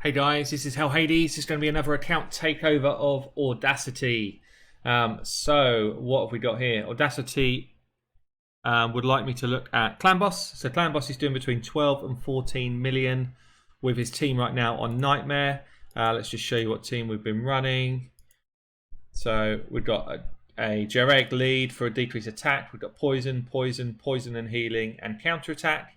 Hey guys, this is Hell Hades. This is going to be another account takeover of Audacity. So what have we got here? Audacity would like me to look at Clan Boss. So Clan Boss is doing between 12 and 14 million with his team right now on Nightmare. Let's just show you what team we've been running. So we've got a Jareg lead for a decreased attack. We've got poison, and healing, and counter attack.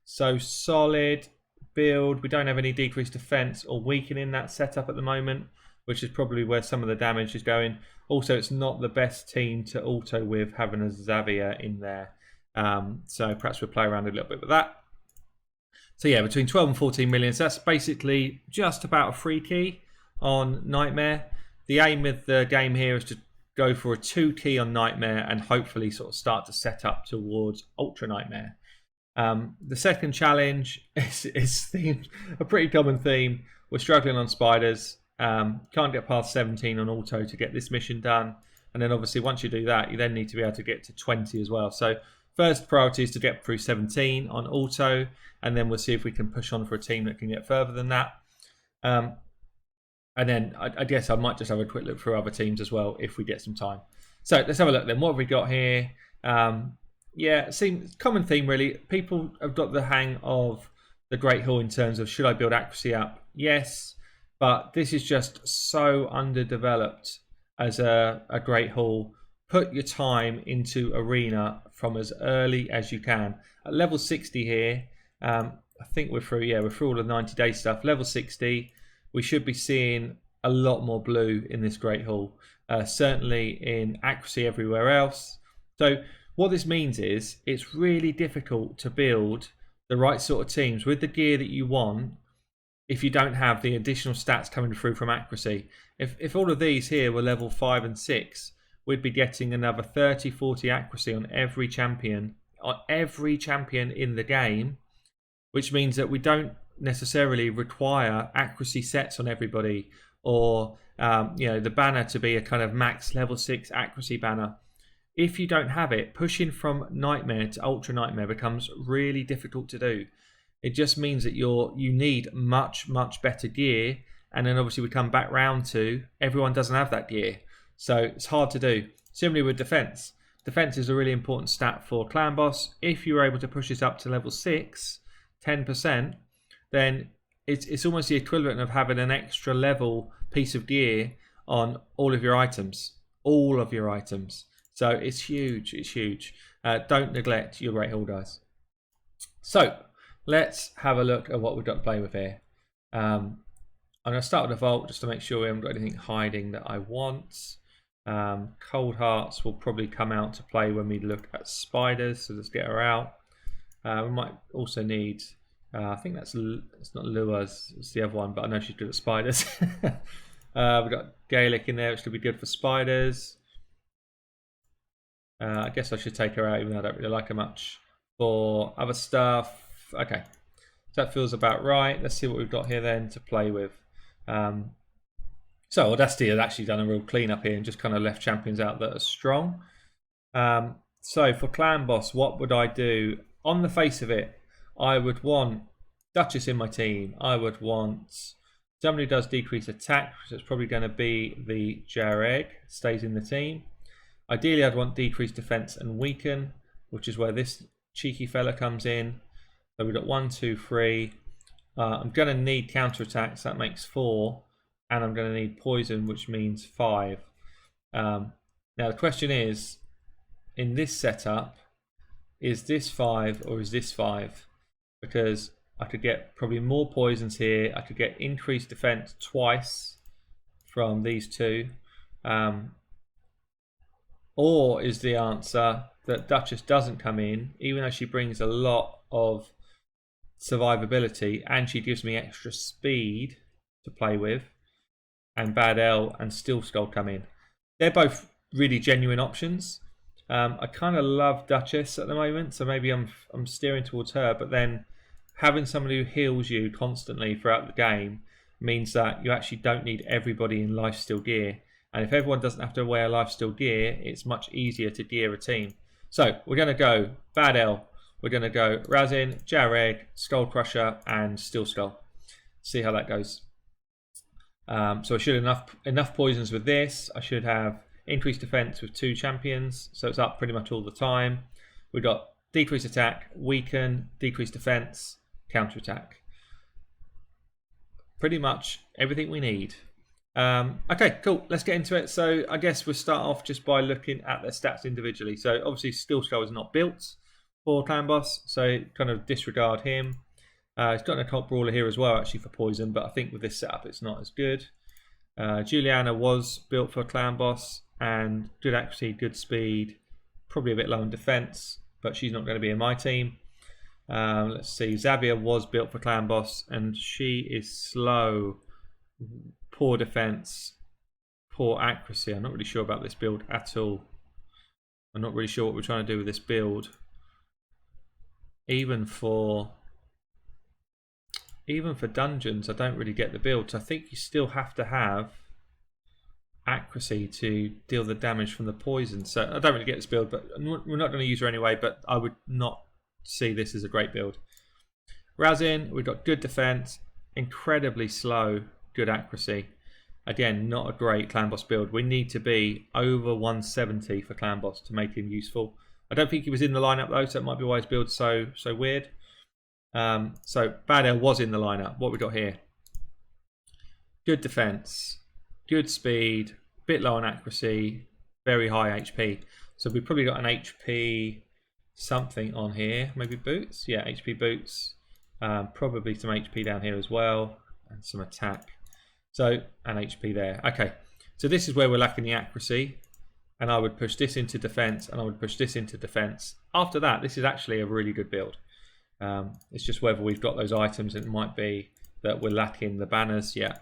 So solid build. We don't have any decreased defense or weakening that setup at the moment, which is probably where some of the damage is going. Also, it's not the best team to auto with having a Xavier in there. So perhaps we'll play around a little bit with that. So yeah, between 12 and 14 million. So that's basically just about a free key on Nightmare. The aim of the game here is to go for a 2 key on Nightmare and hopefully sort of start to set up towards Ultra Nightmare. The second challenge is themed, a pretty common theme. We're struggling on spiders. Can't get past 17 on auto to get this mission done. And then obviously once you do that, you then need to be able to get to 20 as well. So first priority is to get through 17 on auto, and then we'll see if we can push on for a team that can get further than that. And then I guess I might just have a quick look through other teams as well if we get some time. So let's have a look then. What have we got here? Yeah, common theme really. People have got the hang of the Great Hall in terms of should I build accuracy up? Yes, but this is just so underdeveloped as a Great Hall. Put your time into Arena from as early as you can. At level 60 here, I think we're through. Yeah, we're through all the 90-day stuff. Level 60, we should be seeing a lot more blue in this Great Hall. Certainly in accuracy everywhere else. So what this means is it's really difficult to build the right sort of teams with the gear that you want if you don't have the additional stats coming through from accuracy. If all of these here were level 5 and 6, we'd be getting another 30-40 accuracy on every champion in the game, which means that we don't necessarily require accuracy sets on everybody, or the banner to be a kind of max level 6 accuracy banner. If you don't have it, pushing from Nightmare to Ultra Nightmare becomes really difficult to do. It just means that you need much better gear, and then obviously we come back round to everyone doesn't have that gear, so it's hard to do. Similarly with defense. Defense is a really important stat for Clan Boss. If you're able to push this up to level 6, 10%, then it's almost the equivalent of having an extra level piece of gear on all of your items. So it's huge, don't neglect your Great Hall, guys. So let's have a look at what we've got to play with here. I'm going to start with the Vault just to make sure we haven't got anything hiding that I want. Cold Hearts will probably come out to play when we look at spiders, so let's get her out. We might also need, I think it's not Lures, it's the other one, but I know she's good at spiders. We've got Gaelic in there, which could be good for spiders. I guess I should take her out even though I don't really like her much. For other stuff, okay, so that feels about right. Let's see what we've got here then to play with. So Audacity has actually done a real clean up here and just kind of left champions out that are strong. So for Clan Boss, what would I do? On the face of it, I would want Duchess in my team. I would want somebody who does decrease attack, so it's probably going to be the Jareg, stays in the team. Ideally, I'd want decreased defense and weaken, which is where this cheeky fella comes in. So we've got 1, 2, 3. I'm going to need counter attacks, that makes 4. And I'm going to need poison, which means 5. Now the question is, in this setup, is this 5 or is this 5? Because I could get probably more poisons here. I could get increased defense twice from these two. Or is the answer that Duchess doesn't come in, even though she brings a lot of survivability and she gives me extra speed to play with, and Bad L and Steel Skull come in. They're both really genuine options. I kind of love Duchess at the moment, so maybe I'm steering towards her, but then having somebody who heals you constantly throughout the game means that you actually don't need everybody in lifesteal gear. And if everyone doesn't have to wear lifesteal gear, it's much easier to gear a team. So we're going to go Bad L, we're going to go Razin, Jareg, Skull Crusher, and Steel Skull. See how that goes. So I should have enough poisons with this. I should have increased defense with 2 champions, so it's up pretty much all the time. We've got decreased attack, weaken, decreased defense, counter attack. Pretty much everything we need. Okay, cool. Let's get into it. So I guess we'll start off just by looking at their stats individually. So obviously Steel Skull is not built for Clan Boss, so kind of disregard him. He's got an Occult Brawler here as well, actually, for poison, but I think with this setup it's not as good. Juliana was built for Clan Boss, and good accuracy, good speed, probably a bit low in defense, but she's not going to be in my team. Let's see, Xavier was built for Clan Boss, and she is slow, poor defense, poor accuracy. I'm not really sure about this build at all. I'm not really sure what we're trying to do with this build. Even for dungeons, I don't really get the build. So I think you still have to have accuracy to deal the damage from the poison. So I don't really get this build, but we're not going to use her anyway, but I would not see this as a great build. Razin, we've got good defense, incredibly slow, good accuracy. Again, not a great Clan Boss build. We need to be over 170 for Clan Boss to make him useful. I don't think he was in the lineup though, so it might be why his build's so weird. So Badel was in the lineup. What we got here? Good defense, good speed, bit low on accuracy, very high HP. So we've probably got an HP something on here. Maybe boots? Yeah, HP boots. Probably some HP down here as well, and some attack. So, and HP there. Okay, so this is where we're lacking the accuracy, and I would push this into defense, and I would push this into defense. After that, this is actually a really good build. It's just whether we've got those items. It might be that we're lacking the banners, yeah,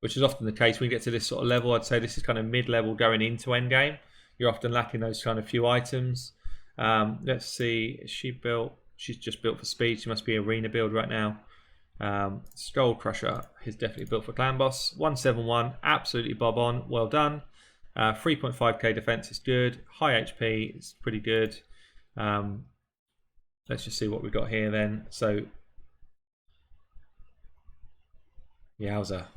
which is often the case. When we get to this sort of level, I'd say this is kind of mid-level going into endgame. You're often lacking those kind of few items. Let's see, is she built? She's just built for speed. She must be arena build right now. Skull Crusher is definitely built for Clan Boss. 171, absolutely bob on, well done. 3.5k defense is good. High HP is pretty good. Let's just see what we've got here then. So, yowza.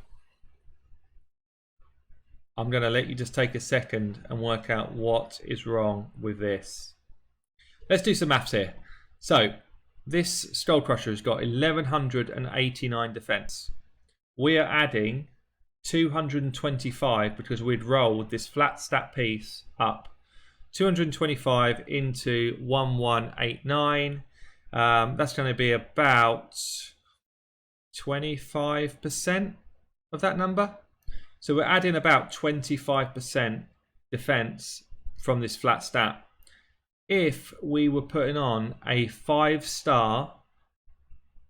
I'm going to let you just take a second and work out what is wrong with this. Let's do some maths here. So, this Skull Crusher has got 1189 defense. We are adding 225 because we'd rolled this flat stat piece up. 225 into 1189. That's going to be about 25% of that number. So we're adding about 25% defense from this flat stat. If we were putting on a 5-star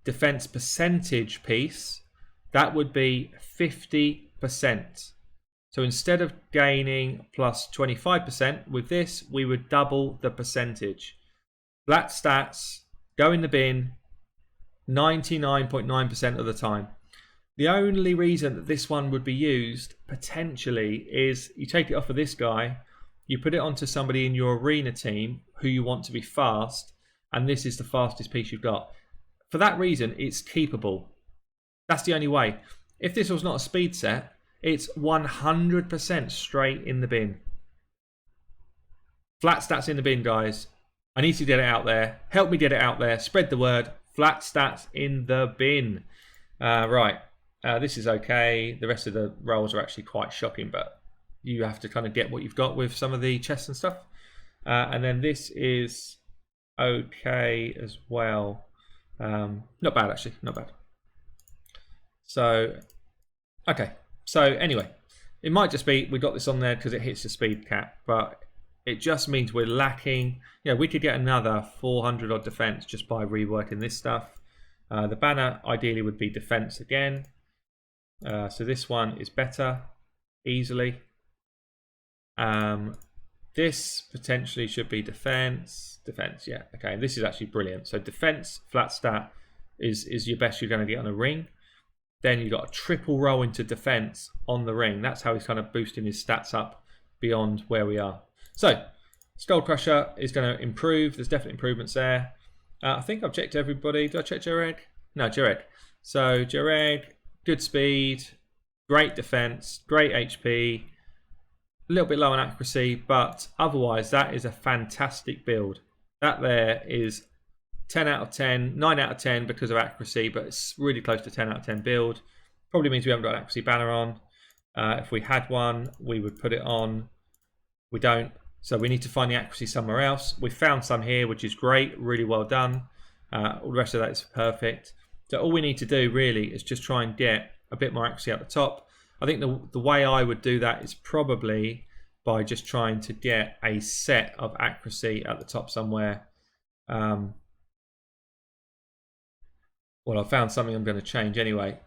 defense percentage piece, that would be 50%. So instead of gaining plus 25% with this, we would double the percentage. Flat stats go in the bin 99.9% of the time. The only reason that this one would be used potentially is you take it off of this guy, you put it onto somebody in your arena team who you want to be fast, and this is the fastest piece you've got. For that reason, it's keepable. That's the only way. If this was not a speed set, it's 100% straight in the bin. Flat stats in the bin, guys. I need to get it out there. Help me get it out there. Spread the word. Flat stats in the bin. Right. This is okay. The rest of the rolls are actually quite shocking, but you have to kind of get what you've got with some of the chests and stuff. And then this is okay as well. Not bad, actually. Not bad. So, okay. So anyway, it might just be we got this on there because it hits the speed cap, but it just means we're lacking. Yeah, we could get another 400 odd defense just by reworking this stuff. The banner ideally would be defense again. So this one is better, easily. This potentially should be defense, yeah, okay. This is actually brilliant. So defense, flat stat is your best you're going to get on a ring. Then you've got a triple roll into defense on the ring. That's how he's kind of boosting his stats up beyond where we are. So, Skull Crusher is going to improve. There's definitely improvements there. I think I've checked everybody. Did I check Jareg? No, Jareg. So, Jareg, good speed, Great defense, great HP, a little bit low on accuracy, but otherwise that is a fantastic build. That there is 10 out of 10, 9 out of 10 because of accuracy, but it's really close to 10 out of 10 build. Probably means we haven't got an accuracy banner on. If we had one, we would put it on. We don't, so we need to find the accuracy somewhere else. We found some here, which is great, really well done. All the rest of that is perfect. So all we need to do really is just try and get a bit more accuracy at the top. I think the way I would do that is probably by just trying to get a set of accuracy at the top somewhere. Well, I found something I'm going to change anyway.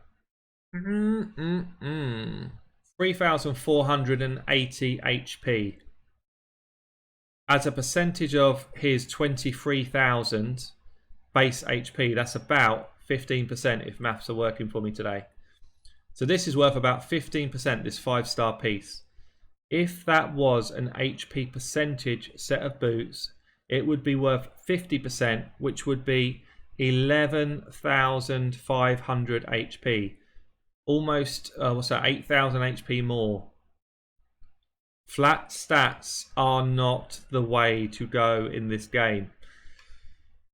3,480 HP. As a percentage of his 23,000 base HP, that's about 15% if maths are working for me today. So this is worth about 15%, this 5-star piece. If that was an HP percentage set of boots, it would be worth 50%, which would be 11,500 HP. Almost, what's that, 8,000 HP more. Flat stats are not the way to go in this game.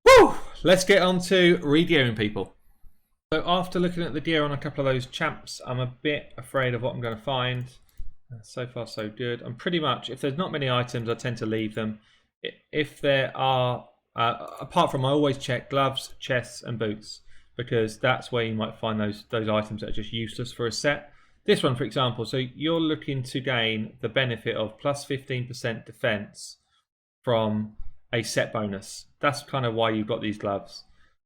Woo! Let's get on to re-gearing people. So after looking at the gear on a couple of those champs, I'm a bit afraid of what I'm going to find. So far so good. I'm pretty much, if there's not many items, I tend to leave them. If there are, apart from I always check gloves, chests and boots, because that's where you might find those items that are just useless for a set. This one, for example, so you're looking to gain the benefit of plus 15% defense from a set bonus. That's kind of why you've got these gloves.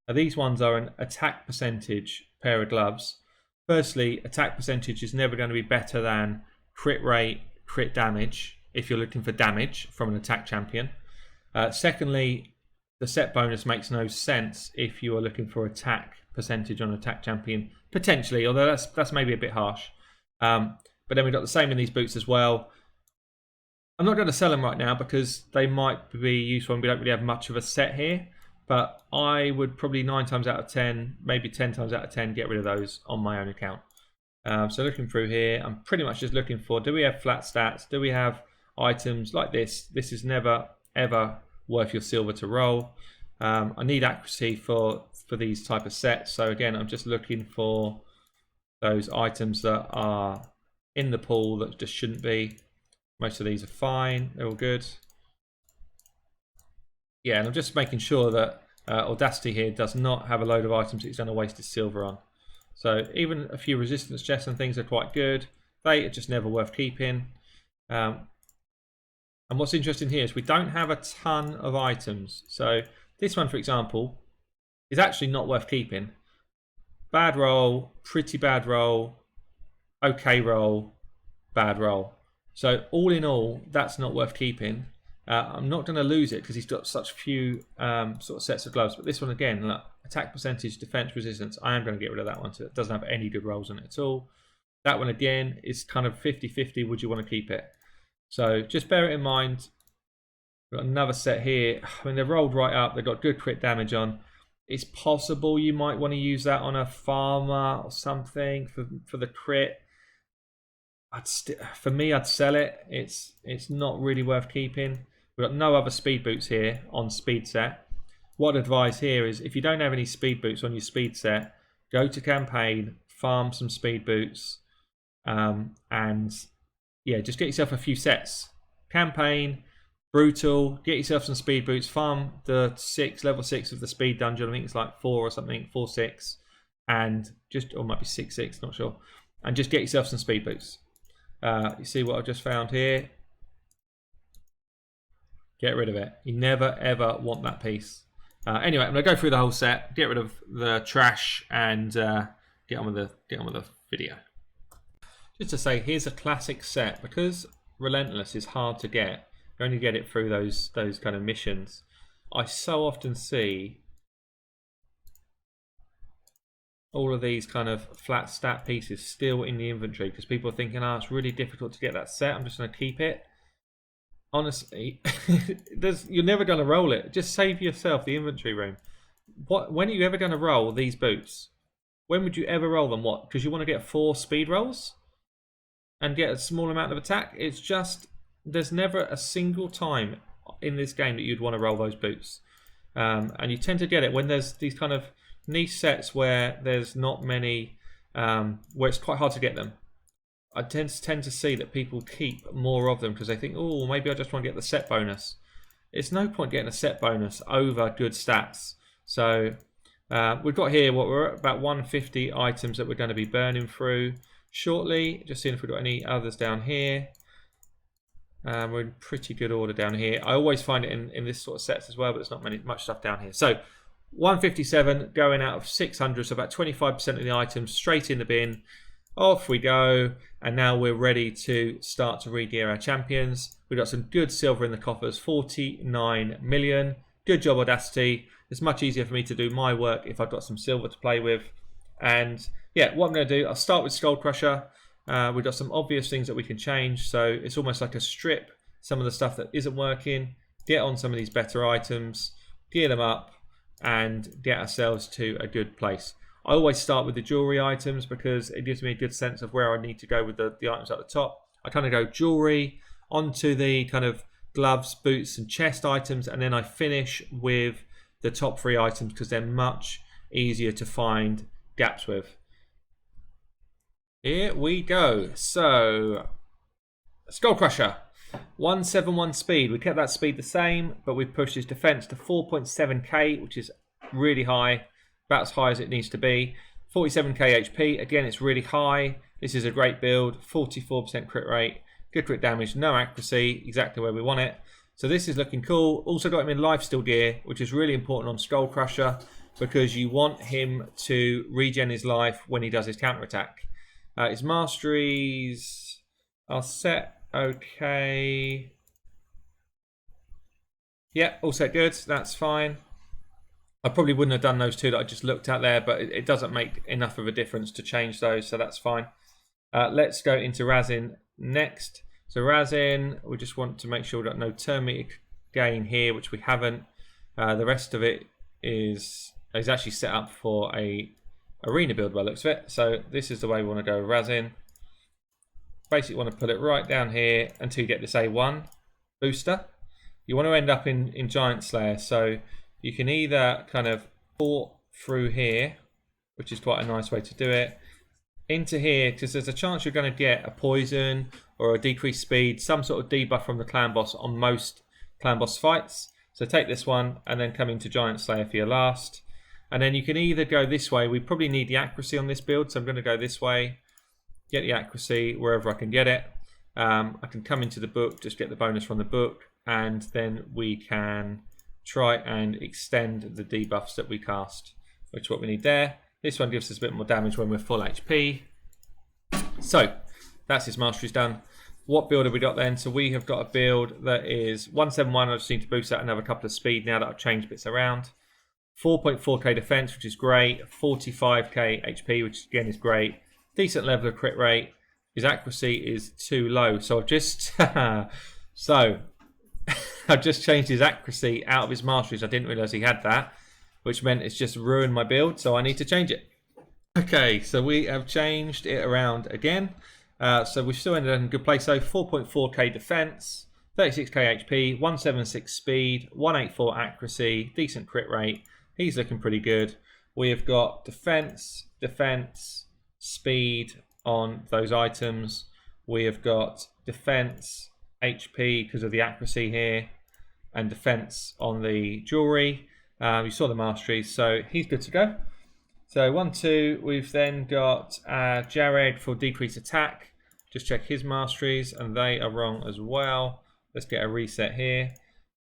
Now, these ones are an attack percentage pair of gloves. Firstly, attack percentage is never going to be better than crit rate, crit damage, if you're looking for damage from an attack champion. Secondly, the set bonus makes no sense if you are looking for attack percentage on attack champion, potentially, although that's maybe a bit harsh. But then we've got the same in these boots as well. I'm not going to sell them right now because they might be useful and we don't really have much of a set here. But I would probably 9 times out of 10, maybe 10 times out of 10, get rid of those on my own account. So looking through here, I'm pretty much just looking for, do we have flat stats? Do we have items like this? This is never, ever worth your silver to roll. I need accuracy for these type of sets. So again, I'm just looking for those items that are in the pool that just shouldn't be. Most of these are fine. They're all good. Yeah, and I'm just making sure that Audacity here does not have a load of items that he's going to waste his silver on. So even a few resistance chests and things are quite good. They are just never worth keeping. And what's interesting here is we don't have a ton of items. So this one, for example, is actually not worth keeping. Bad roll, pretty bad roll, okay roll, bad roll. So all in all, that's not worth keeping. I'm not going to lose it because he's got such few sort of sets of gloves. But this one again, look, attack percentage, defense, resistance, I am going to get rid of that one. So it doesn't have any good rolls on it at all. That one again is kind of 50-50. Would you want to keep it? So just bear it in mind. We've got another set here. I mean, they've rolled right up. They've got good crit damage on. It's possible you might want to use that on a farmer or something for the crit. For me, I'd sell it. It's not really worth keeping. We've got no other speed boots here on speed set. What I'd advise here is if you don't have any speed boots on your speed set, go to campaign, farm some speed boots, and yeah, just get yourself a few sets. Campaign, brutal, get yourself some speed boots, farm the level 6 of the speed dungeon. I think it's like 4 or something, 4-6, and just, or it might be 6-6, not sure. And just get yourself some speed boots. You see what I've just found here? Get rid of it. You never ever want that piece. Anyway, I'm gonna go through the whole set, get rid of the trash, and get on with the video. Just to say, here's a classic set because Relentless is hard to get. You only get it through those kind of missions. I so often see all of these kind of flat stat pieces still in the inventory because people are thinking, oh, it's really difficult to get that set. I'm just going to keep it. Honestly, you're never going to roll it. Just save yourself the inventory room. When are you ever going to roll these boots? When would you ever roll them? What? Because you want to get 4 speed rolls? and get a small amount of attack. It's just, there's never a single time in this game that you'd want to roll those boots. And you tend to get it when there's these kind of niche sets where there's not many, where it's quite hard to get them. I tend to see that people keep more of them because they think, oh, maybe I just want to get the set bonus. It's no point getting a set bonus over good stats. So we've got here what we're at about 150 items that we're going to be burning through shortly. Just seeing if we've got any others down here. We're in pretty good order down here. I always find it in this sort of sets as well, but there's not much stuff down here. So 157 going out of 600, so about 25% of the items straight in the bin. Off we go, and now we're ready to start to re-gear our champions. We've got some good silver in the coffers, 49 million. Good job, Audacity. It's much easier for me to do my work if I've got some silver to play with. And yeah, what I'm going to do, I'll start with Skull Crusher. We've got some obvious things that we can change, so it's almost like a strip some of the stuff that isn't working, get on some of these better items, gear them up, and get ourselves to a good place. I always start with the jewelry items because it gives me a good sense of where I need to go with the items at the top. I kind of go jewelry, onto the kind of gloves, boots, and chest items, and then I finish with the top 3 items because they're much easier to find gaps with. Here we go. So, Skull Crusher, 171 speed. We kept that speed the same, but we've pushed his defense to 4.7k, which is really high, about as high as it needs to be. 47k HP, again, it's really high. This is a great build, 44% crit rate, good crit damage, no accuracy, exactly where we want it. So this is looking cool. Also got him in lifesteal gear, which is really important on Skull Crusher because you want him to regen his life when he does his counterattack. His masteries are set okay. Yeah, all set good, that's fine. I probably wouldn't have done those 2 that I just looked at there, but it doesn't make enough of a difference to change those, so that's fine. Let's go into Razin next. So Razin, we just want to make sure we've got no turn meter gain here, which we haven't. The rest of it is actually set up for a arena build by the looks of it. So this is the way we want to go with Razin. Basically want to put it right down here until you get this A1 booster. You want to end up in Giant Slayer, so you can either kind of port through here, which is quite a nice way to do it, into here, because there's a chance you're going to get a poison or a decreased speed, some sort of debuff from the clan boss on most clan boss fights. So take this one and then come into Giant Slayer for your last. And then you can either go this way. We probably need the accuracy on this build, so I'm going to go this way, get the accuracy wherever I can get it. I can come into the book, just get the bonus from the book, and then we can try and extend the debuffs that we cast, which is what we need there. This one gives us a bit more damage when we're full HP. So that's his masteries done. What build have we got then? So we have got a build that is 171. I just need to boost that another couple of speed now that I've changed bits around. 4.4k defense, which is great. 45k HP, which again is great. Decent level of crit rate. His accuracy is too low, so I've just I've just changed his accuracy out of his masteries. I didn't realise he had that, which meant it's just ruined my build, so I need to change it. Okay, so we have changed it around again. So we've still ended up in a good place. So 4.4k defense, 36k HP, 176 speed, 184 accuracy, decent crit rate. He's looking pretty good. We have got defense, speed on those items. We have got defense, HP because of the accuracy here, and defense on the jewelry. You saw the masteries, so he's good to go. So 1, 2, we've then got Jared for decreased attack. Just check his masteries, and they are wrong as well. Let's get a reset here.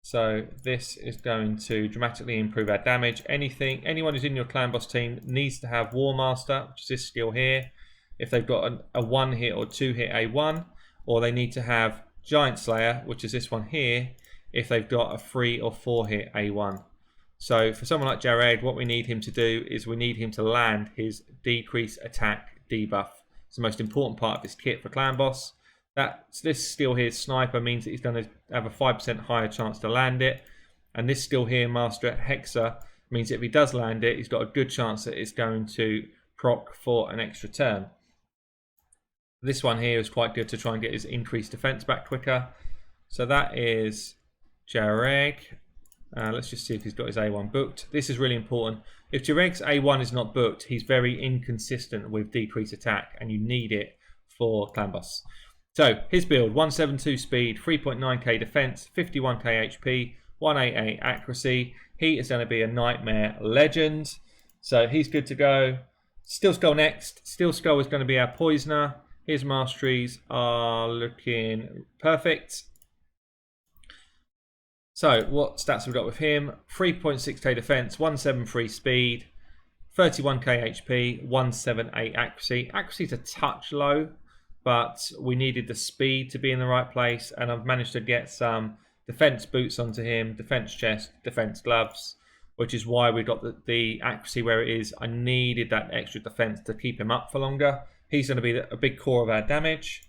So this is going to dramatically improve our damage. Anyone who's in your clan boss team needs to have War Master, which is this skill here. If they've got a 1 hit or 2 hit A1, or they need to have Giant Slayer, which is this one here, if they've got a 3 or 4 hit A1. So for someone like Jared, what we need him to do is we need him to land his decrease attack debuff. It's the most important part of this kit for clan boss. This skill here, Sniper, means that he's going to have a 5% higher chance to land it. And this skill here, Master Hexer, means that if he does land it, he's got a good chance that it's going to proc for an extra turn. This one here is quite good to try and get his increased defense back quicker. So that is Jareg. Let's just see if he's got his A1 booked. This is really important. If Jareg's A1 is not booked, he's very inconsistent with decreased attack, and you need it for Clan Boss. So his build: 172 speed, 3.9k defense, 51k HP, 188 accuracy. He is going to be a Nightmare Legend, so he's good to go. Steel Skull next. Steel Skull is going to be our Poisoner. His masteries are looking perfect. So what stats have we got with him? 3.6k defense, 173 speed, 31k HP, 178 accuracy. Accuracy's a touch low, but we needed the speed to be in the right place, and I've managed to get some defense boots onto him, defense chest, defense gloves, which is why we got the accuracy where it is. I needed that extra defense to keep him up for longer. He's going to be a big core of our damage.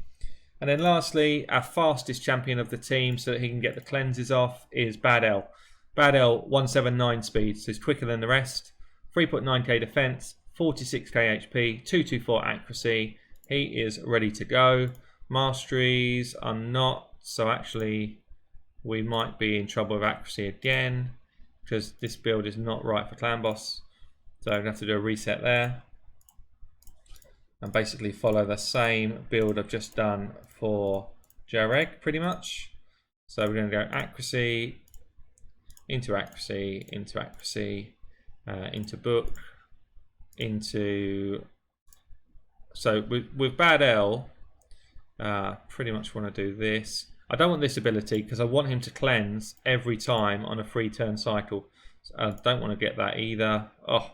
And then lastly, our fastest champion of the team, so that he can get the cleanses off, is Bad L. Bad L, 179 speed, so he's quicker than the rest. 3.9k defense, 46k HP, 224 accuracy. He is ready to go. Masteries are not, so actually we might be in trouble with accuracy again, because this build is not right for Clan Boss. So I'm going to have to do a reset there. And basically follow the same build I've just done for Jareg, pretty much. So we're going to go accuracy, into accuracy, into accuracy, into book, into... So with Bad L, pretty much want to do this. I don't want this ability because I want him to cleanse every time on a 3-turn cycle. So I don't want to get that either. Oh,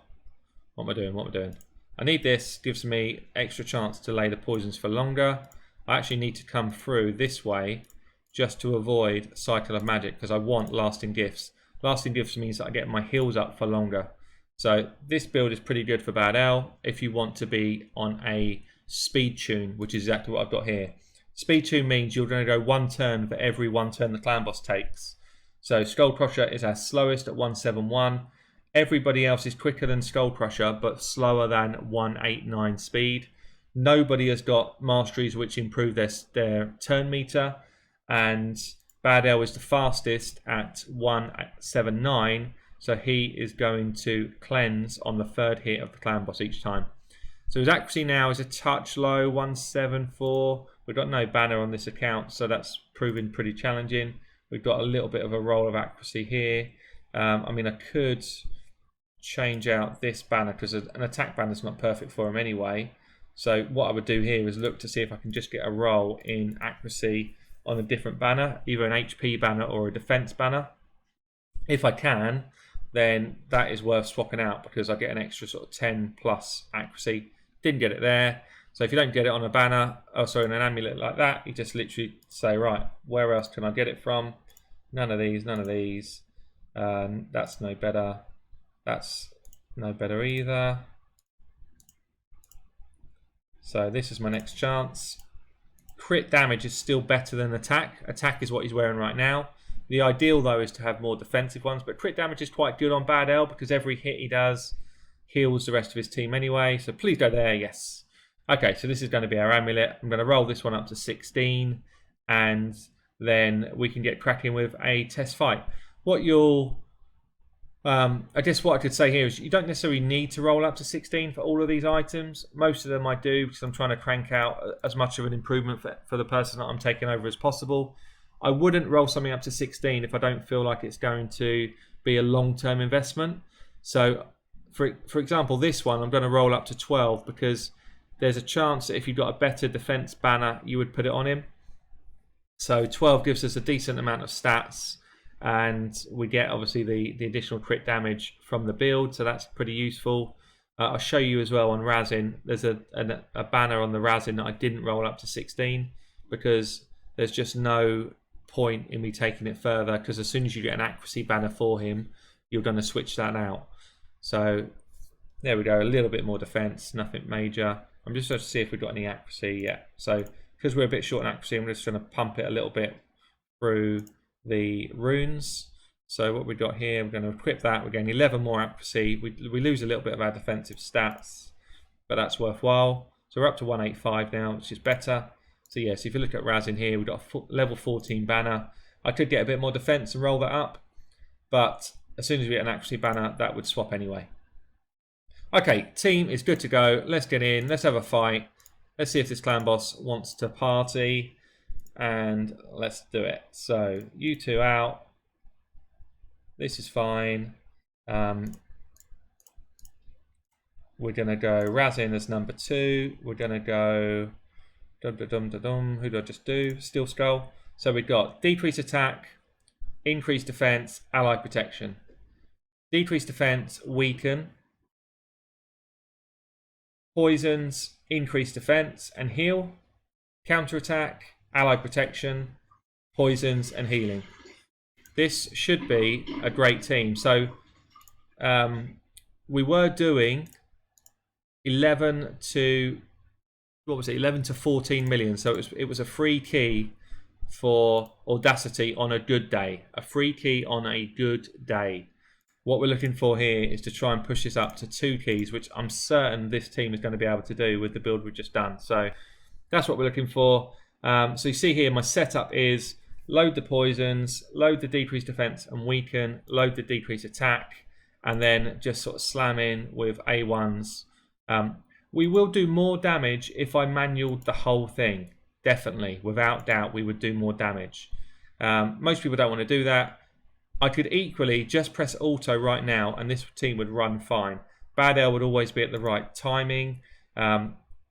what am I doing? What am I doing? I need this. Gives me extra chance to lay the poisons for longer. I actually need to come through this way just to avoid Cycle of Magic, because I want Lasting Gifts. Lasting Gifts means that I get my heals up for longer. So this build is pretty good for Bad L if you want to be on a speed tune, which is exactly what I've got here. Speed tune means you're going to go 1 turn for every 1 turn the Clan Boss takes. So Skull Crusher is our slowest at 171. Everybody else is quicker than Skull Crusher, but slower than 189 speed. Nobody has got masteries which improve their turn meter, and Bad L is the fastest at 179, so he is going to cleanse on the 3rd hit of the Clan Boss each time. So his accuracy now is a touch low, 174. We've got no banner on this account, so that's proving pretty challenging. We've got a little bit of a roll of accuracy here. I mean, I could change out this banner because an attack banner is not perfect for him anyway. So what I would do here is look to see if I can just get a roll in accuracy on a different banner, either an HP banner or a defense banner. If I can, then that is worth swapping out because I get an extra sort of 10 plus accuracy. Didn't get it there. So if you don't get it on a banner, oh sorry, on an amulet like that, you just literally say, right, where else can I get it from? None of these, none of these. That's no better. That's no better either. So this is my next chance. Crit damage is still better than attack. Attack is what he's wearing right now. The ideal though is to have more defensive ones, but crit damage is quite good on Bad L because every hit he does heals the rest of his team anyway. So please go there, yes. Okay, so this is going to be our amulet. I'm going to roll this one up to 16 and then we can get cracking with a test fight. What you'll I guess what I could say here is you don't necessarily need to roll up to 16 for all of these items. Most of them I do because I'm trying to crank out as much of an improvement for the person that I'm taking over as possible. I wouldn't roll something up to 16 if I don't feel like it's going to be a long-term investment. So for example, this one I'm going to roll up to 12 because there's a chance that if you've got a better defense banner, you would put it on him. So 12 gives us a decent amount of stats. And we get obviously the additional crit damage from the build, so that's pretty useful. I'll show you as well on Razin. There's a banner on the Razin that I didn't roll up to 16 because there's just no point in me taking it further because as soon as you get an accuracy banner for him, you're going to switch that out. So there we go, a little bit more defense, nothing major. I'm just going to see if we've got any accuracy yet. So because we're a bit short on accuracy, I'm just going to pump it a little bit through the runes. So what we've got here, we're going to equip that. We're getting 11 more accuracy. We lose a little bit of our defensive stats, but that's worthwhile. So we're up to 185 now, which is better. So yes, if you look at Raz in here, we've got a level 14 banner. I could get a bit more defense and roll that up, but as soon as we get an accuracy banner, that would swap anyway. Okay, team is good to go. Let's get in. Let's have a fight. Let's see if this clan boss wants to party, and let's do it. So you two out. This is fine. We're gonna go Raz in as number 2. We're gonna go who do I just do? Steel Skull. So we've got decrease attack, increase defense, ally protection. Decrease defense, weaken. Poisons, increase defense and heal. Counter attack, ally protection, poisons and healing. This should be a great team. So we were doing 11 to 14 million. So it was a free key for Audacity on a good day. A free key on a good day. What we're looking for here is to try and push this up to 2 keys, which I'm certain this team is going to be able to do with the build we've just done. So that's what we're looking for. So you see here, my setup is load the poisons, load the decrease defense and weaken, load the decrease attack, and then just sort of slam in with A1s. We will do more damage if I manualed the whole thing. Definitely, without doubt, we would do more damage. Most people don't want to do that. I could equally just press auto right now and this team would run fine. Bad L would always be at the right timing.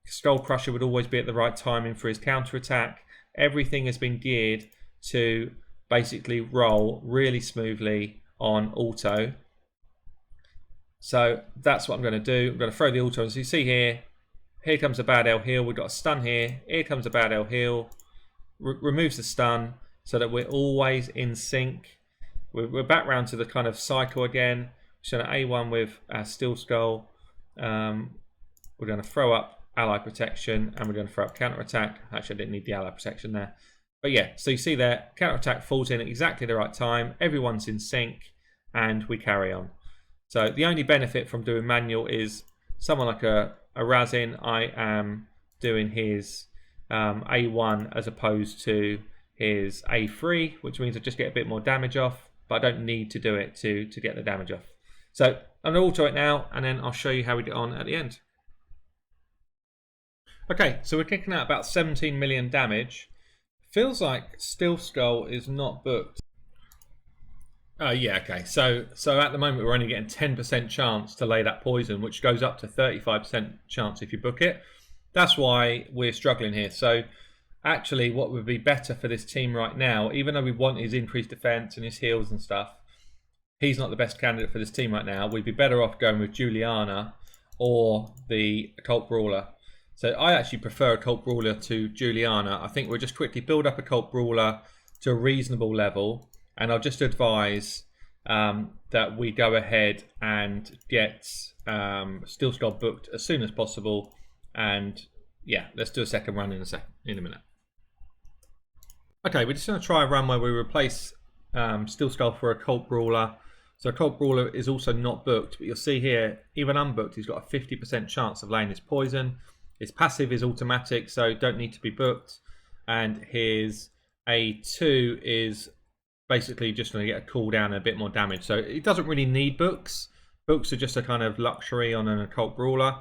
Skull Crusher would always be at the right timing for his counter attack. Everything has been geared to basically roll really smoothly on auto. So that's what I'm going to do. I'm going to throw the auto. As you see here, here comes a Bad L heal. We've got a stun here. Here comes a Bad L heal. Removes the stun so that we're always in sync. We're back round to the kind of cycle again. So an A1 with Steel Skull. We're going to throw up ally protection and we're going to throw up counter attack. Actually, I didn't need the ally protection there. But yeah, so you see there, counter attack falls in at exactly the right time. Everyone's in sync and we carry on. So the only benefit from doing manual is someone like a Razin, I am doing his A1 as opposed to his A3, which means I just get a bit more damage off, but I don't need to do it to get the damage off. So I'm going to auto it now, and then I'll show you how we get on at the end. Okay, so we're kicking out about 17 million damage. Feels like Steel Skull is not booked. Yeah, okay. So at the moment we're only getting 10% chance to lay that poison, which goes up to 35% chance if you book it. That's why we're struggling here. So actually what would be better for this team right now, even though we want his increased defense and his heals and stuff, he's not the best candidate for this team right now. We'd be better off going with Juliana or the Occult Brawler. So I actually prefer Occult Brawler to Juliana. I think we'll just quickly build up Occult Brawler to a reasonable level. And I'll just advise that we go ahead and get Steel Skull booked as soon as possible. And yeah, let's do a second run in a minute. Okay, we're just going to try a run where we replace Steel Skull for a Occult Brawler. So Occult Brawler is also not booked, but you'll see here, even unbooked, he's got a 50% chance of laying his poison. His passive is automatic, so don't need to be booked. And his A2 is basically just going to get a cooldown and a bit more damage. So it doesn't really need books. Books are just a kind of luxury on an Occult Brawler.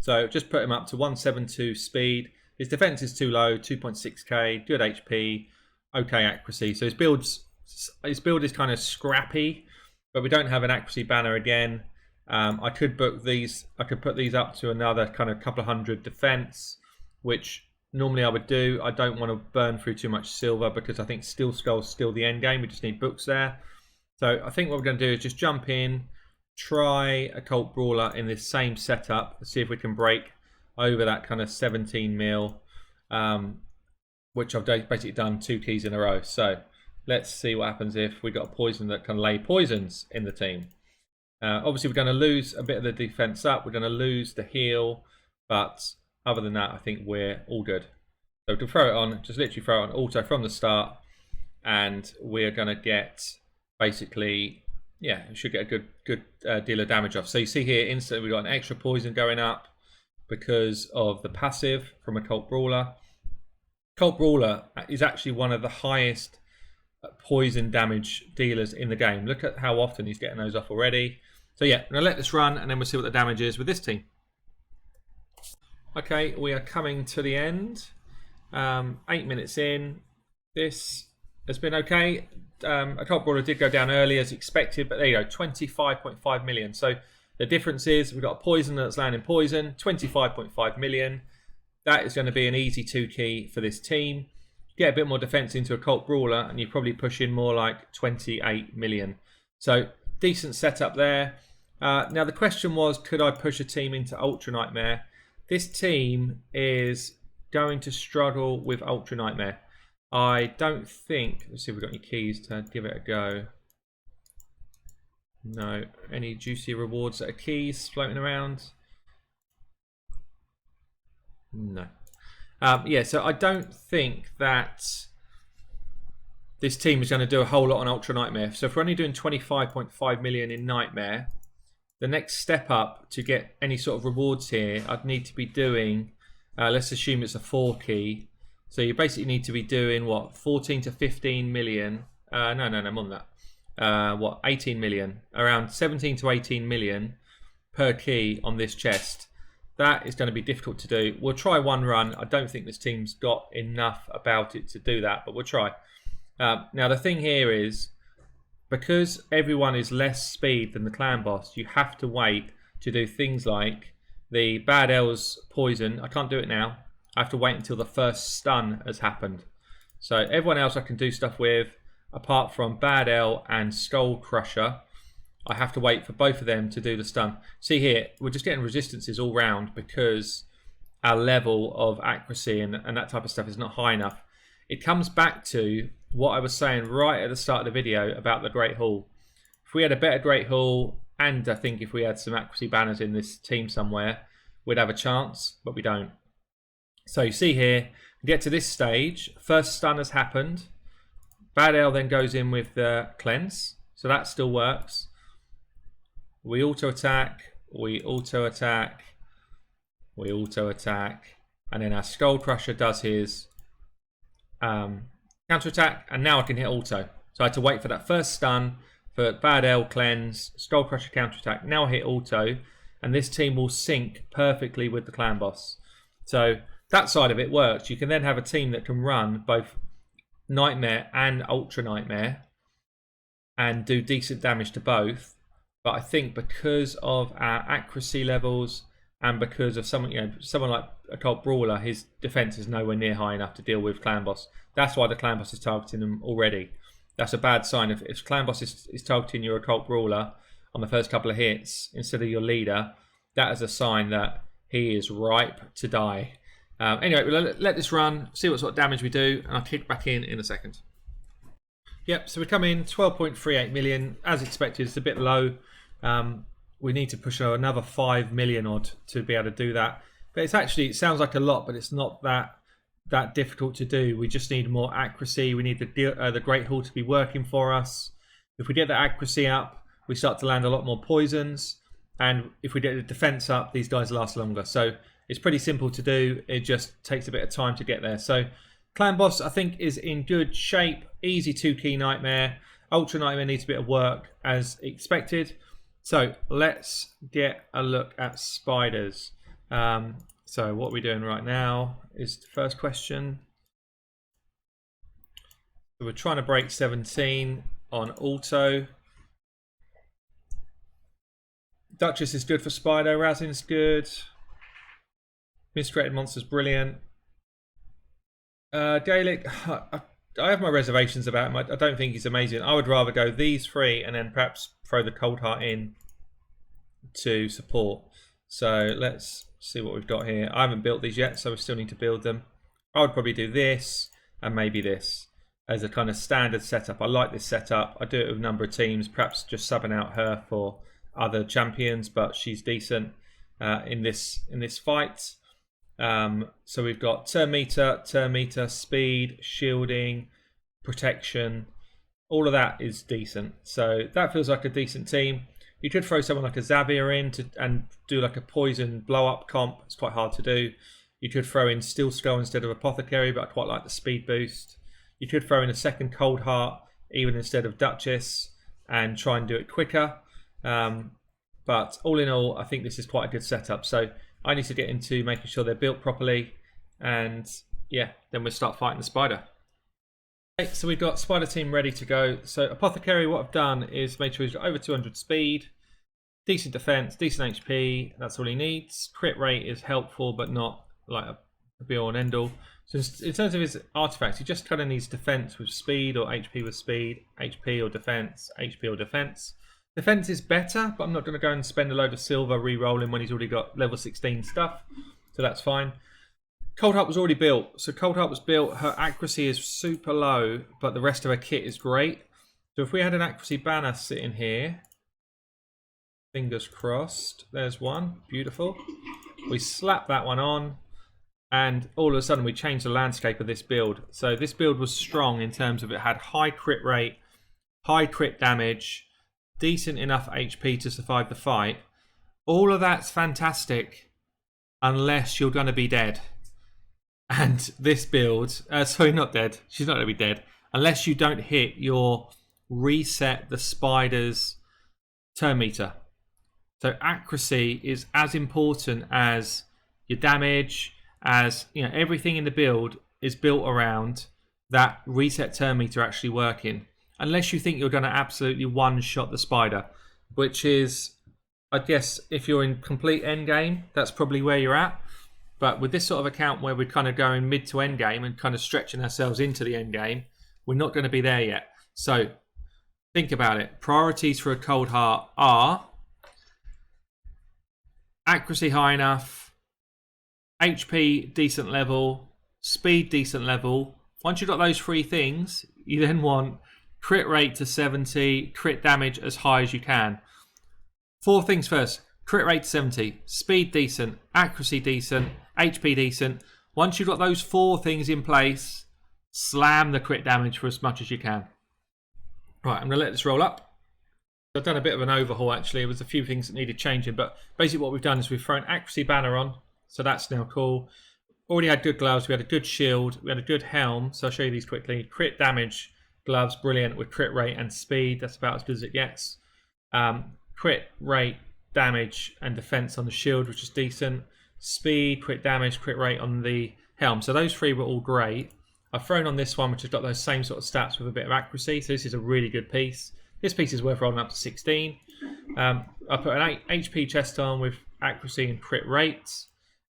So just put him up to 172 speed. His defense is too low, 2.6k, good HP, okay accuracy. So his build is kind of scrappy, but we don't have an accuracy banner again. I could book these. I could put these up to another kind of couple of hundred defense, which normally I would do. I don't want to burn through too much silver because I think Steel Skull's still the end game. We just need books there. So I think what we're going to do is just jump in, try Occult Brawler in this same setup, see if we can break over that kind of 17 mil, which I've basically done 2 keys in a row. So let's see what happens if we got a poison that can lay poisons in the team. Obviously we're going to lose a bit of the defense up. We're going to lose the heal, but other than that, I think we're all good. So to throw it on, just literally throw it on auto from the start, and we're going to get basically, yeah, we should get a good deal of damage off. So you see here, instantly we've got an extra poison going up. because of the passive from Occult Brawler. Occult Brawler is actually one of the highest poison damage dealers in the game. Look at how often he's getting those off already. So yeah, I'm going to let this run and then we'll see what the damage is with this team. Okay, we are coming to the end. 8 minutes in. This has been okay. Occult Brawler did go down early as expected, but there you go, 25.5 million. So the difference is we've got a poison that's landing poison, 25.5 million. That is going to be an easy 2 key for this team. Get a bit more defense into Occult Brawler and you probably push in more like 28 million. So decent setup there. Now the question was, could I push a team into Ultra Nightmare? This team is going to struggle with Ultra Nightmare. I don't think, let's see if we've got any keys to give it a go. No, any juicy rewards that are keys floating around? No. Yeah, so I don't think that this team is going to do a whole lot on Ultra Nightmare. So if we're only doing 25.5 million in Nightmare, the next step up to get any sort of rewards here, I'd need to be doing, let's assume it's a 4 key. So you basically need to be doing, what, 14 to 15 million? No, more than that. What, 18 million? Around 17 to 18 million per key on this chest. That is going to be difficult to do. We'll try one run. I don't think this team's got enough about it to do that, but we'll try. Now the thing here is, because everyone is less speed than the clan boss, you have to wait to do things like the Bad L's poison. I can't do it now. I have to wait until the first stun has happened. So everyone else I can do stuff with, apart from Bad L and Skull Crusher, I have to wait for both of them to do the stun. See here, we're just getting resistances all round because our level of accuracy and that type of stuff is not high enough. It comes back to what I was saying right at the start of the video about the Great Hall. If we had a better Great Hall, and I think if we had some accuracy banners in this team somewhere, we'd have a chance, but we don't. So you see here, we get to this stage, first stun has happened. Bad L then goes in with the cleanse, so that still works. We auto attack, we auto attack, we auto attack, and then our Skull Crusher does his counter attack, and now I can hit auto. So I had to wait for that first stun for Bad L cleanse, Skull Crusher counter attack. Now I hit auto, and this team will sync perfectly with the clan boss. So that side of it works. You can then have a team that can run both Nightmare and Ultra Nightmare and do decent damage to both. But I think because of our accuracy levels and because of someone like Occult Brawler, his defense is nowhere near high enough to deal with clan boss. That's why the clan boss is targeting them already. That's a bad sign. If clan boss is targeting your Occult Brawler on the first couple of hits instead of your leader, that is a sign that he is ripe to die. Anyway, we'll let this run, see what sort of damage we do, and I'll kick back in a second. Yep, so we come in 12.38 million. As expected, it's a bit low. We need to push another 5 million odd to be able to do that. But it's actually, it sounds like a lot, but it's not that difficult to do. We just need more accuracy. We need the Great Hall to be working for us. If we get the accuracy up, we start to land a lot more poisons. And if we get the defense up, these guys last longer. So it's pretty simple to do. It just takes a bit of time to get there. So clan boss, I think, is in good shape. Easy 2-key Nightmare. Ultra Nightmare needs a bit of work as expected. So let's get a look at spiders. So what we're doing right now is the first question. So we're trying to break 17 on auto. Duchess is good for spider. Razin's good. Miscreated Monster's brilliant. Gaelic, I have my reservations about him. I don't think he's amazing. I would rather go these three and then perhaps throw the Cold Heart in to support. So let's see what we've got here. I haven't built these yet, so we still need to build them. I would probably do this and maybe this as a kind of standard setup. I like this setup. I do it with a number of teams, perhaps just subbing out her for other champions, but she's decent in this fight. So we've got turn meter, speed, shielding, protection. All of that is decent. So that feels like a decent team. You could throw someone like a Xavier in and do like a poison blow up comp. It's quite hard to do. You could throw in Steel Skull instead of Apothecary, but I quite like the speed boost. You could throw in a second Cold Heart even instead of Duchess and try and do it quicker. But all in all, I think this is quite a good setup. So I need to get into making sure they're built properly, and yeah, then we'll start fighting the spider. Okay, so we've got spider team ready to go. So Apothecary, what I've done is made sure he's got over 200 speed, decent defense, decent HP. That's all he needs. Crit rate is helpful, but not like a be all and end all. So in terms of his artifacts, he just kind of needs defense with speed, or HP with speed, HP or defense, HP or defense. Defense is better, but I'm not going to go and spend a load of silver re-rolling when he's already got level 16 stuff. So that's fine. Cold Heart was already built. So Cold Heart was built. Her accuracy is super low, but the rest of her kit is great. So if we had an accuracy banner sitting here, fingers crossed, there's one. Beautiful. We slap that one on, and all of a sudden we change the landscape of this build. So this build was strong in terms of it had high crit rate, high crit damage, decent enough HP to survive the fight. All of that's fantastic unless you're going to be dead. And this build, sorry, not dead. She's not going to be dead. Unless you don't hit your reset the spider's turn meter. So accuracy is as important as your damage, as you know, everything in the build is built around that reset turn meter actually working. Unless you think you're going to absolutely one-shot the spider, which is, I guess, if you're in complete endgame, that's probably where you're at. But with this sort of account where we're kind of going mid to end game and kind of stretching ourselves into the end game, we're not going to be there yet. So think about it. Priorities for a Cold Heart are accuracy high enough, HP decent level, speed decent level. Once you've got those three things, you then want crit rate to 70, crit damage as high as you can. Four things first. Crit rate to 70, speed decent, accuracy decent, HP decent. Once you've got those four things in place, slam the crit damage for as much as you can. Right, I'm going to let this roll up. I've done a bit of an overhaul actually. There was a few things that needed changing, but basically what we've done is we've thrown accuracy banner on, so that's now cool. Already had good gloves, we had a good shield, we had a good helm, so I'll show you these quickly. Crit damage gloves, brilliant, with crit rate and speed. That's about as good as it gets. Crit rate, damage and defense on the shield, which is decent. Speed, crit damage, crit rate on the helm. So those three were all great. I've thrown on this one, which has got those same sort of stats with a bit of accuracy. So this is a really good piece. This piece is worth rolling up to 16. I put an HP chest on with accuracy and crit rates.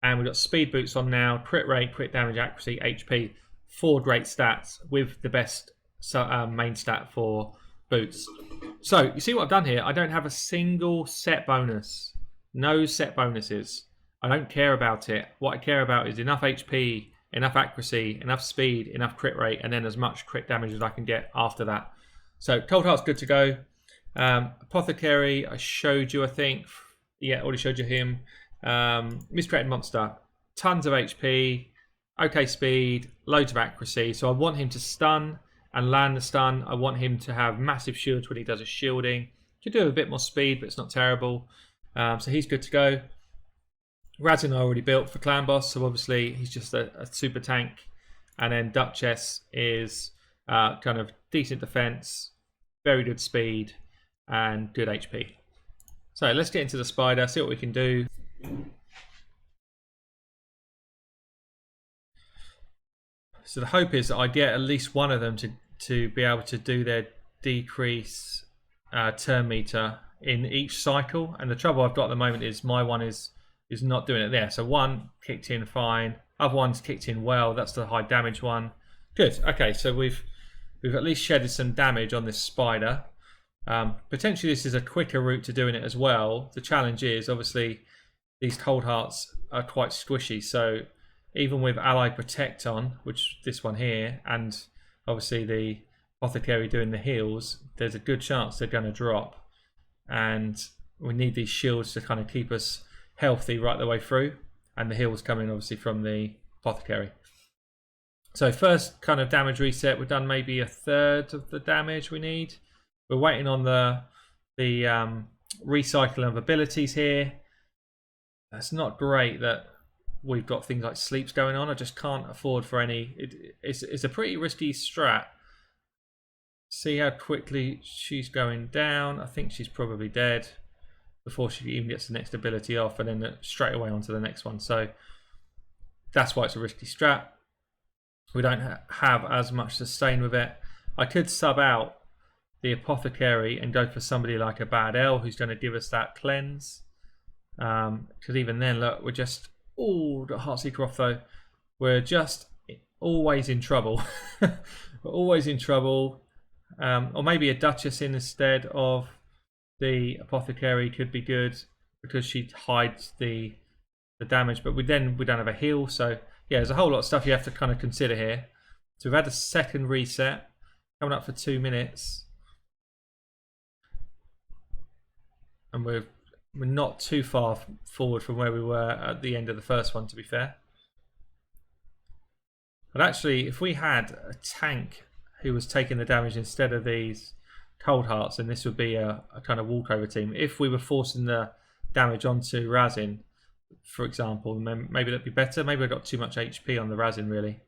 And we've got speed boots on now. Crit rate, crit damage, accuracy, HP. Four great stats with the best main stat for boots. So you see what I've done here? I don't have a single set bonus. No set bonuses. I don't care about it. What I care about is enough HP, enough accuracy, enough speed, enough crit rate, and then as much crit damage as I can get after that. So Cold Heart's good to go. Apothecary, I showed you, I think. Yeah, already showed you him. Miscreated Monster. Tons of HP, okay speed, loads of accuracy. So I want him to stun and land the stun. I want him to have massive shields when he does his shielding. Could do a bit more speed, but it's not terrible. So he's good to go. Razin I already built for Clan Boss, so obviously he's just a super tank. And then Duchess is kind of decent defense, very good speed, and good HP. So let's get into the spider, see what we can do. So the hope is that I get at least one of them to be able to do their decrease turn meter in each cycle. And the trouble I've got at the moment is my one is not doing it there. So one kicked in fine, other one's kicked in well. That's the high damage one. Good. Okay, so we've at least shedded some damage on this spider. Potentially this is a quicker route to doing it as well. The challenge is obviously these Cold Hearts are quite squishy, so even with Ally Protect on, which this one here, and obviously the Apothecary doing the heals, there's a good chance they're going to drop, and we need these shields to kind of keep us healthy right the way through, and the heals coming obviously from the Apothecary. So first kind of damage reset, we've done maybe a third of the damage we need. We're waiting on the recycling of abilities here. That's not great that we've got things like sleeps going on. I just can't afford for any. It's a pretty risky strat. See how quickly she's going down. I think she's probably dead before she even gets the next ability off, and then straight away onto the next one. So that's why it's a risky strat. We don't have as much sustain with it. I could sub out the Apothecary and go for somebody like a Bad L who's going to give us that cleanse. Because even then, look, we're just... Oh, got Heartseeker off though. We're just always in trouble. We're always in trouble. Or maybe a Duchess instead of the Apothecary could be good because she hides the damage. But we don't have a heal. So yeah, there's a whole lot of stuff you have to kind of consider here. So we've had a second reset coming up for 2 minutes. And we're not too far forward from where we were at the end of the first one, to be fair. But actually, if we had a tank who was taking the damage instead of these Cold Hearts, then this would be a kind of walkover team. If we were forcing the damage onto Razin, for example, maybe that'd be better. Maybe I got too much HP on the Razin, really.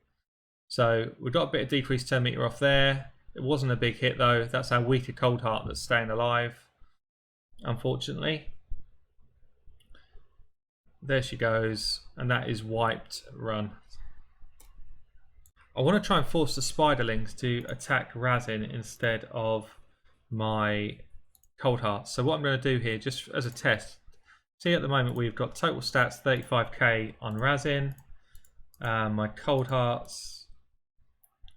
So we've got a bit of decreased turn meter off there. It wasn't a big hit, though. That's our weaker Cold Heart that's staying alive, unfortunately. There she goes, and that is wiped run. I want to try and force the Spiderlings to attack Razin instead of my Cold Hearts. So what I'm going to do here, just as a test, see at the moment we've got total stats 35k on Razin. My Cold Hearts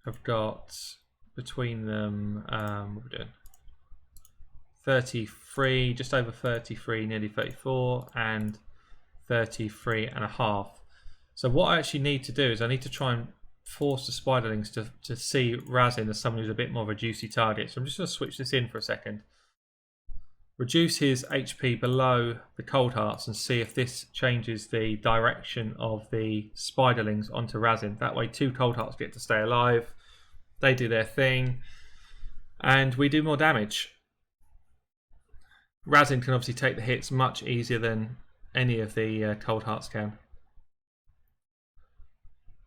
have got between them, what we're doing, 33, just over 33, nearly 34, and 33.5. So what I actually need to do is I need to try and force the Spiderlings to see Razin as someone who's a bit more of a juicy target. So I'm just going to switch this in for a second. Reduce his HP below the Cold Hearts and see if this changes the direction of the Spiderlings onto Razin. That way 2 Cold Hearts get to stay alive. They do their thing. And we do more damage. Razin can obviously take the hits much easier than any of the Cold Hearts can.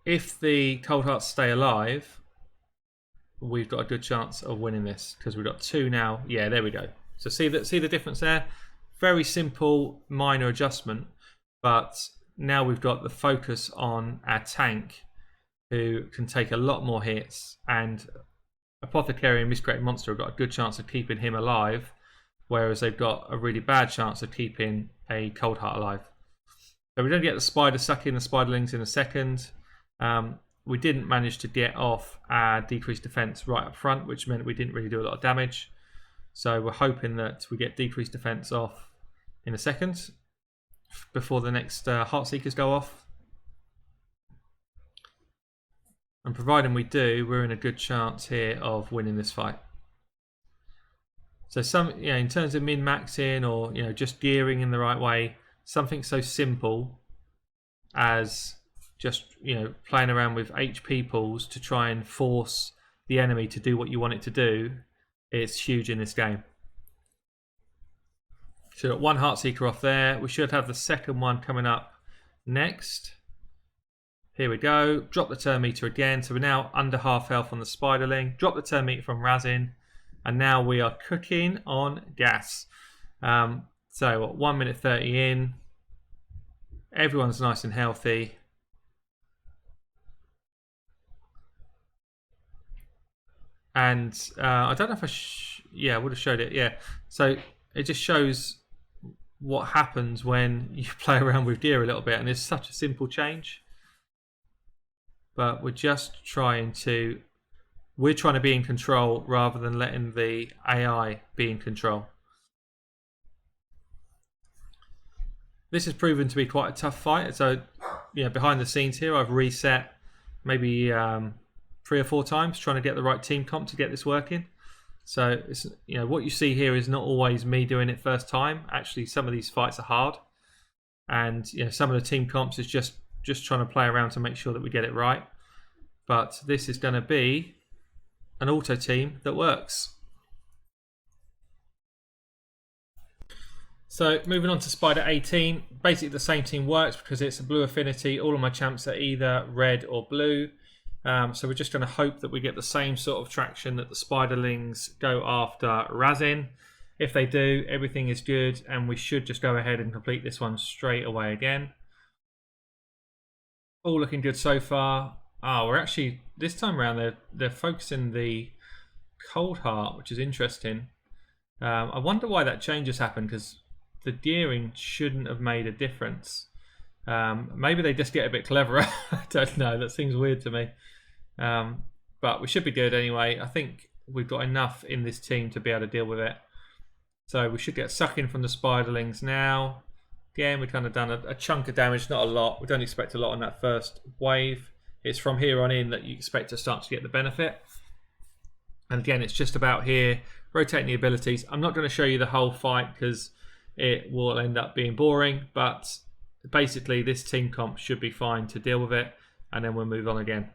If the Cold Hearts stay alive, we've got a good chance of winning this because we've got 2 now. Yeah, there we go. So see the difference there? Very simple minor adjustment, but now we've got the focus on our tank who can take a lot more hits, and Apothecary and Miscreated Monster have got a good chance of keeping him alive, whereas they've got a really bad chance of keeping a Cold Heart alive. So we're going to get the Spider sucking the Spiderlings in a second. We didn't manage to get off our decreased defense right up front, which meant we didn't really do a lot of damage. So we're hoping that we get decreased defense off in a second before the next Heartseekers go off. And providing we do, we're in a good chance here of winning this fight. So in terms of min-maxing or just gearing in the right way, something so simple as just playing around with HP pools to try and force the enemy to do what you want it to do, it's huge in this game. So we've got 1 Heartseeker off there. We should have the second one coming up next. Here we go. Drop the turn meter again. So we're now under half health on the Spiderling. Drop the turn meter from Razin. And now we are cooking on gas. So what, 1 minute 30 in. Everyone's nice and healthy. And I don't know if I would have showed it. Yeah. So it just shows what happens when you play around with gear a little bit. And it's such a simple change. But we're just trying to... We're trying to be in control rather than letting the AI be in control. This has proven to be quite a tough fight. So, behind the scenes here, I've reset maybe 3 or 4 times trying to get the right team comp to get this working. So, it's, what you see here is not always me doing it first time. Actually, some of these fights are hard. And, some of the team comps is just trying to play around to make sure that we get it right. But this is going to be an auto team that works. So moving on to Spider 18, basically the same team works because it's a blue affinity. All of my champs are either red or blue. So we're just going to hope that we get the same sort of traction that the Spiderlings go after Razin. If they do, everything is good and we should just go ahead and complete this one straight away again. All looking good so far. We're actually, this time around, they're focusing the Cold Heart, which is interesting. I wonder why that change has happened because the gearing shouldn't have made a difference. Maybe they just get a bit cleverer. I don't know. That seems weird to me. But we should be good anyway. I think we've got enough in this team to be able to deal with it. So we should get sucking from the Spiderlings now. Again, we've kind of done a chunk of damage, not a lot. We don't expect a lot on that first wave. It's from here on in that you expect to start to get the benefit. And again, it's just about here, rotating the abilities. I'm not going to show you the whole fight because it will end up being boring, but basically this team comp should be fine to deal with it, and then we'll move on again.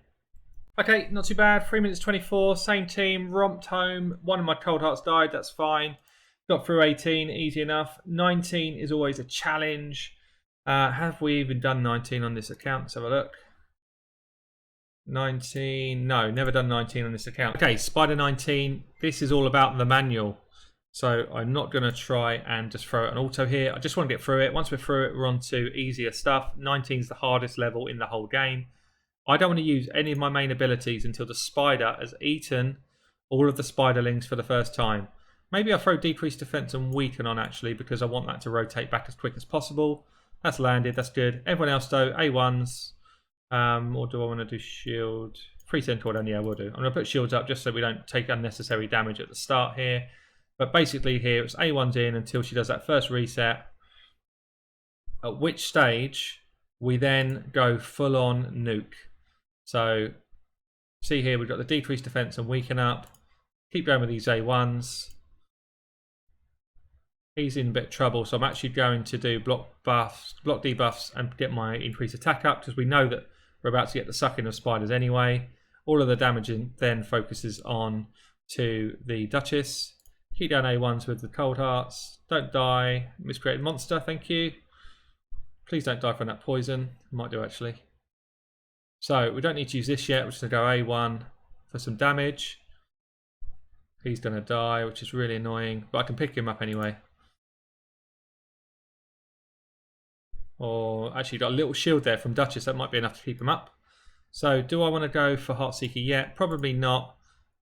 Okay, not too bad. 3 minutes 24, same team, romped home. One of my Cold Hearts died, that's fine. Got through 18, easy enough. 19 is always a challenge. Have we even done 19 on this account? Let's have a look. 19, no, never done 19 on this account. Okay, Spider 19, this is all about the manual. So I'm not going to try and just throw it an auto here. I just want to get through it. Once we're through it, we're on to easier stuff. 19 is the hardest level in the whole game. I don't want to use any of my main abilities until the spider has eaten all of the Spiderlings for the first time. Maybe I'll throw decreased defense and weaken on actually because I want that to rotate back as quick as possible. That's landed, that's good. Everyone else though, A1s. Or do I want to do shield? 310 toward, yeah, we'll do. I'm going to put shields up just so we don't take unnecessary damage at the start here. But basically here, it's A1's in until she does that first reset. At which stage, we then go full on nuke. So, see here, we've got the decreased defense and weaken up. Keep going with these A1s. He's in a bit of trouble, so I'm actually going to do block debuffs and get my increased attack up because we know that we're about to get the sucking of spiders anyway. All of the damage then focuses on to the Duchess. Keep down A1s with the Cold Hearts. Don't die. Miscreated monster, thank you. Please don't die from that poison. Might do actually. So we don't need to use this yet. We're just going to go A1 for some damage. He's going to die, which is really annoying. But I can pick him up anyway. Or actually got a little shield there from Duchess. That might be enough to keep him up. So do I want to go for Heartseeker yet? Probably not.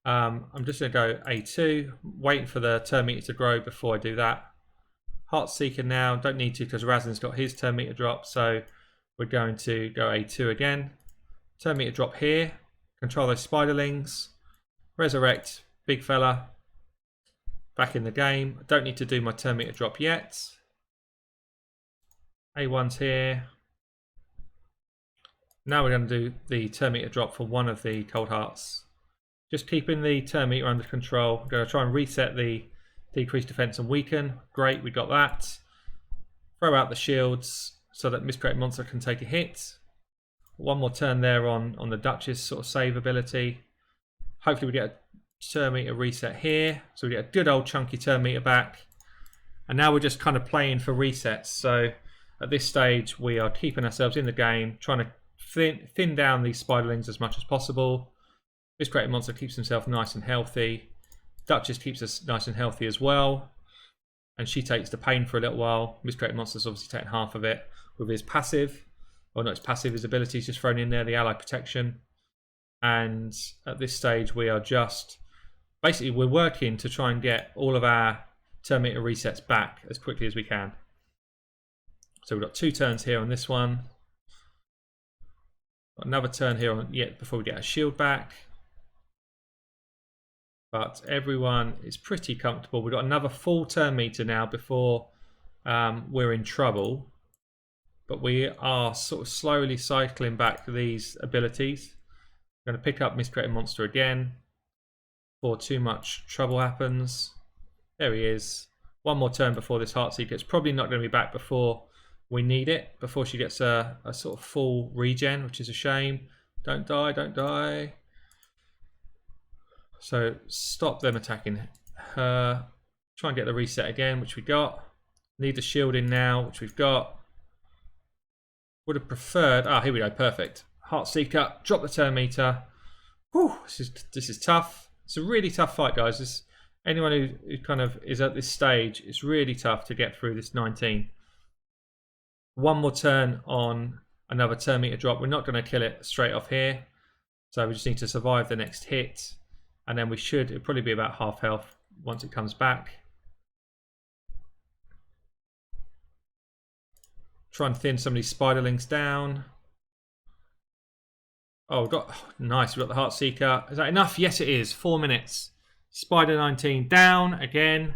I'm just going to go A2. Waiting for the turn meter to grow before I do that. Heartseeker now. Don't need to because Razin's got his turn meter drop. So we're going to go A2 again. Turn meter drop here. Control those Spiderlings. Resurrect. Big fella. Back in the game. I don't need to do my turn meter drop yet. A1's here. Now we're going to do the turn meter drop for one of the Cold Hearts. Just keeping the turn meter under control. I'm going to try and reset the decreased defense and weaken. Great, we got that. Throw out the shields so that Miscreated Monster can take a hit. One more turn there on the Duchess sort of save ability. Hopefully we get a turn meter reset here. So we get a good old chunky turn meter back. And now we're just kind of playing for resets. So at this stage we are keeping ourselves in the game, trying to thin down these Spiderlings as much as possible. Miscreated Monster keeps himself nice and healthy. Duchess keeps us nice and healthy as well. And she takes the pain for a little while. Miscreated Monster's obviously taking half of it with his passive. Or not his passive, his ability is just thrown in there, the ally protection. And at this stage we are just... Basically we're working to try and get all of our turn meter resets back as quickly as we can. So we've got 2 turns here on this one. Got another turn here on yet before we get our shield back. But everyone is pretty comfortable. We've got another full turn meter now before we're in trouble. But we are sort of slowly cycling back these abilities. I'm going to pick up Miscreated Monster again before too much trouble happens. There he is. One more turn before this Heartseeker. It's probably not going to be back before we need it, before she gets a sort of full regen, which is a shame. Don't die, don't die. So stop them attacking her. Try and get the reset again, which we got. Need the shielding now, which we've got. Would have preferred. Ah, here we go. Perfect. Heartseeker. Drop the turn meter. Whew, this is tough. It's a really tough fight, guys. Anyone who kind of is at this stage, it's really tough to get through this 19. One more turn on another turn meter drop. We're not going to kill it straight off here. So we just need to survive the next hit. And then it'll probably be about half health once it comes back. Try and thin some of these spiderlings down. Oh, nice. We've got the Heartseeker. Is that enough? Yes, it is. 4 minutes. Spider 19 down again.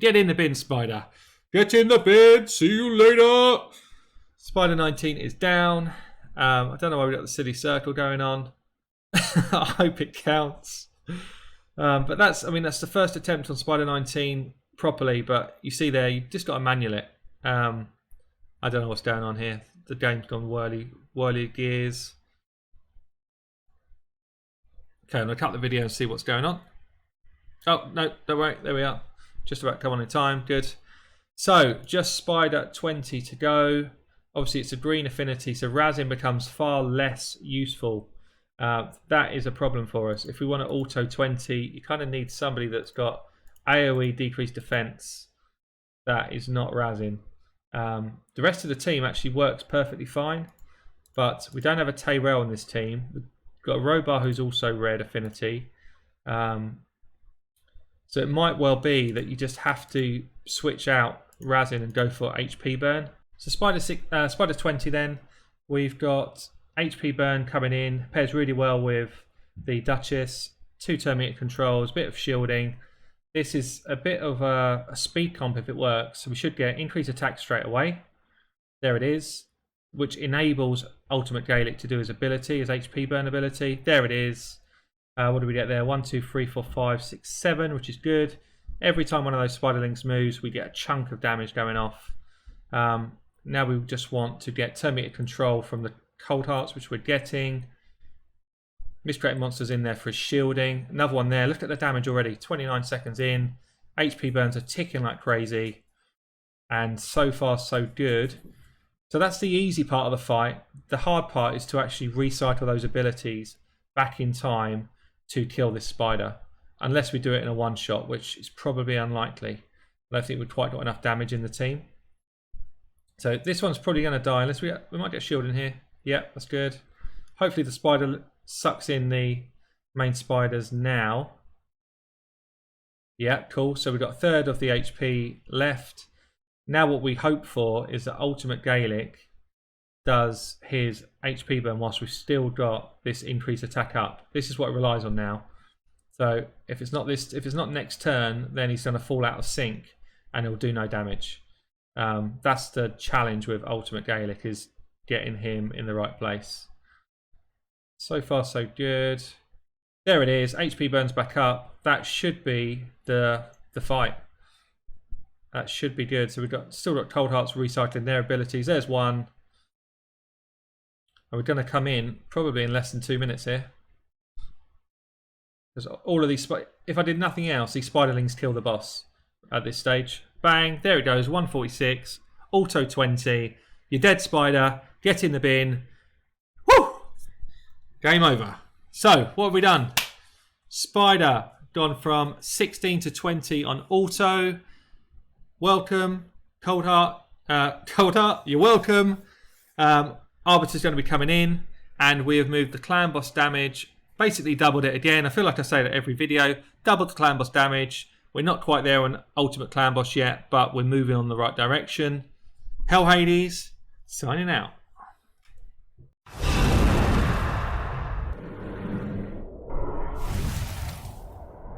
Get in the bin, Spider. Get in the bin. See you later. Spider 19 is down. I don't know why we've got the silly circle going on. I hope it counts. But that's the first attempt on Spider 19 properly. But you see there, you've just got to manual it. I don't know what's going on here. The game's gone whirly gears. Okay, I'm going to cut the video and see what's going on. Oh, no, don't worry. There we are. Just about come on in time. Good. So, just Spider 20 to go. Obviously, it's a green affinity, so Razin becomes far less useful. That is a problem for us. If we want to auto 20, you kind of need somebody that's got AoE decreased defense. That is not Razin. The rest of the team actually works perfectly fine, but we don't have a Tyrell in this team. We've got a Robar who's also red affinity. So it might well be that you just have to switch out Razin and go for HP burn. So Spider 20 then, we've got HP burn coming in, pairs really well with the Duchess, 2 turn meter controls, bit of shielding. This is a bit of a speed comp if it works, so we should get increased attack straight away. There it is, which enables Ultimate Gaelic to do his ability, his HP burn ability. There it is. What do we get there? 1, 2, 3, 4, 5, 6, 7, which is good. Every time one of those Spiderlings moves, we get a chunk of damage going off. Now we just want to get turn meter control from the Cold Hearts, which we're getting. Miscreated Monsters in there for his shielding. Another one there. Look at the damage already. 29 seconds in. HP burns are ticking like crazy. And so far, so good. So that's the easy part of the fight. The hard part is to actually recycle those abilities back in time to kill this spider. Unless we do it in a one-shot, which is probably unlikely. I don't think we've quite got enough damage in the team. So this one's probably going to die. Unless we might get a shield in here. Yeah, that's good. Hopefully the spider sucks in the main spiders now. Yeah, cool. So we've got a third of the HP left. Now what we hope for is that Ultimate Gaelic does his HP burn whilst we've still got this increased attack up. This is what it relies on now. So if it's not next turn, then he's going to fall out of sync and he'll do no damage. That's the challenge with Ultimate Gaelic, is getting him in the right place. So far, so good. There it is. HP burns back up. That should be the fight. That should be good. So we've still got Cold Hearts recycling their abilities. There's one. And we're going to come in probably in less than 2 minutes here. Because all of these, if I did nothing else, these Spiderlings kill the boss at this stage. Bang, there it goes, 146, auto 20. You're dead, Spider. Get in the bin. Woo! Game over. So, what have we done? Spider gone from 16 to 20 on auto. Welcome, Cold Heart. Cold Heart, you're welcome. Arbiter's going to be coming in, and we have moved the clan boss damage. Basically doubled it again. I feel like I say that every video. Doubled the clan boss damage. We're not quite there on Ultimate Clan Boss yet, but we're moving on the right direction. Hell Hades, signing out.